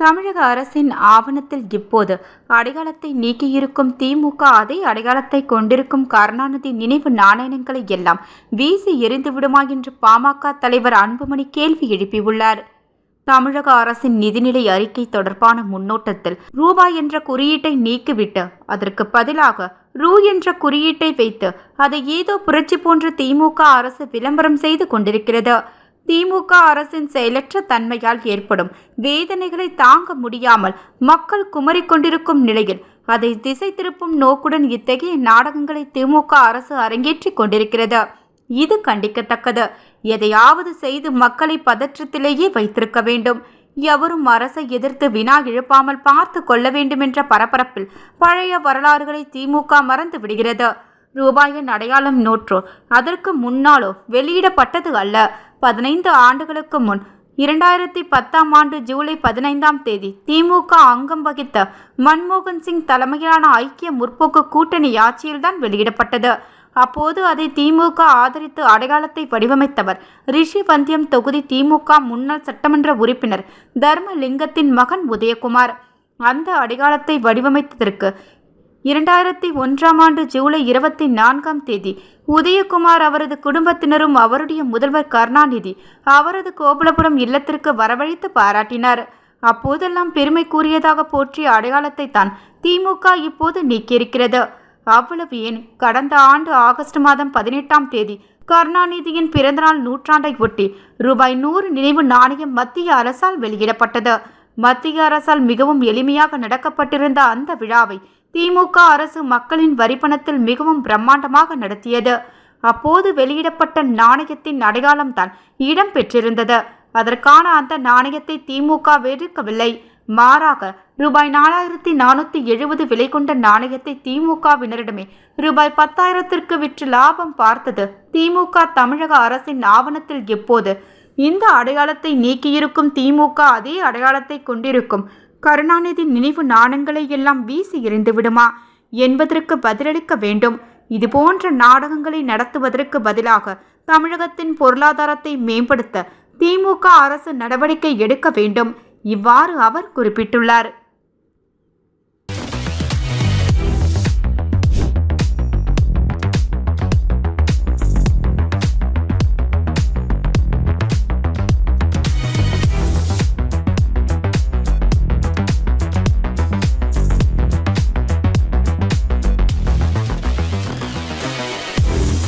தமிழக அரசின் ஆவணத்தில் இப்போது அடையாளத்தை நீக்கியிருக்கும் திமுக அதே அடையாளத்தை கொண்டிருக்கும் கருணாநிதி நினைவு நாணயங்களை எல்லாம் வீசி எறிந்து விடுமா என்று பாமக தலைவர் அன்புமணி கேள்வி எழுப்பியுள்ளார். தமிழக அரசின் நிதிநிலை அறிக்கை தொடர்பான முன்னோட்டத்தில் ரூபாய் என்ற குறியீட்டை நீக்கிவிட்டு அதற்கு பதிலாக ரூ என்ற குறியீட்டை வைத்து அதை ஏதோ புரட்சி போன்று திமுக அரசு விளம்பரம் செய்து கொண்டிருக்கிறது. திமுக அரசின் செயலற்ற தன்மையால் ஏற்படும் வேதனைகளை தாங்க முடியாமல் மக்கள் குமரிக்கொண்டிருக்கும் நிலையில் அதை திசை திருப்பும் நோக்குடன் இத்தகைய நாடகங்களை திமுக அரசு அரங்கேற்றிக் கொண்டிருக்கிறது. இது கண்டிக்கத்தக்கது. எதையாவது செய்து மக்களை பதற்றத்திலேயே வைத்திருக்க வேண்டும். எவரும் அரசை எதிர்த்து வினா எழுப்பாமல் பார்த்து கொள்ள வேண்டும் என்ற பரபரப்பில் பழைய வரலாறுகளை திமுக மறந்து விடுகிறது. ரூபாயின் அடையாளம் நோற்றோ அதற்கு முன்னாலோ வெளியிடப்பட்டது அல்ல. 15 ஆண்டுகளுக்கு முன் 2010ஆம் ஆண்டு ஜூலை 15ஆம் தேதி திமுக அங்கம் வகித்த மன்மோகன் சிங் தலைமையிலான ஐக்கிய முற்போக்கு கூட்டணி ஆட்சியில்தான் வெளியிடப்பட்டது. அப்போது அதை திமுக ஆதரித்து அடையாளத்தை வடிவமைத்தவர் ரிஷிவந்தியம் தொகுதி திமுக முன்னாள் சட்டமன்ற உறுப்பினர் தர்மலிங்கத்தின் மகன் உதயகுமார். அந்த அடையாளத்தை வடிவமைத்ததற்கு 2001ஆம் ஆண்டு ஜூலை 24ஆம் தேதி உதயகுமார் அவரது குடும்பத்தினரும் அவருடைய முதல்வர் கருணாநிதி அவரது கோபுலபுரம் இல்லத்திற்கு வரவழைத்து பாராட்டினார். அப்போதெல்லாம் பெருமை கூறியதாக போற்றிய அடையாளத்தை தான் திமுக இப்போது நீக்கியிருக்கிறது. அவ்வளவு ஏன், கடந்த ஆண்டு ஆகஸ்ட் மாதம் 18ஆம் தேதி கருணாநிதியின் பிறந்தநாள் நூற்றாண்டை ஒட்டி ரூபாய் 100 நினைவு நாணயம் மத்திய அரசால் வெளியிடப்பட்டது. மத்திய அரசால் மிகவும் எளிமையாக நடக்கப்பட்டிருந்த அந்த விழாவை திமுக அரசு மக்களின் வரிப்பணத்தில் மிகவும் பிரம்மாண்டமாக நடத்தியது. அப்போது வெளியிடப்பட்ட நாணயத்தின் அடையாளம்தான் இடம் பெற்றிருந்தது. அதற்கான அந்த நாணயத்தை திமுக வெறுக்கவில்லை. மாறாக ரூபாய் 4470 விலை கொண்ட நாணயத்தை திமுகவினரிடமே ரூபாய் 10,000ற்கு விற்று லாபம் பார்த்தது திமுக. தமிழக அரசின் ஆவணத்தில் எப்போது இந்த அடையாளத்தை நீக்கியிருக்கும் திமுக அதே அடையாளத்தை கொண்டிருக்கும் கருணாநிதி நினைவு நாணயங்களை எல்லாம் வீசி எறிந்து விடுமா என்பதற்கு பதிலளிக்க வேண்டும். இதுபோன்ற நாடகங்களை நடத்துவதற்கு பதிலாக தமிழகத்தின் பொருளாதாரத்தை மேம்படுத்த திமுக அரசு நடவடிக்கை எடுக்க வேண்டும். இவ்வாறு அவர் குறிப்பிட்டுள்ளார்.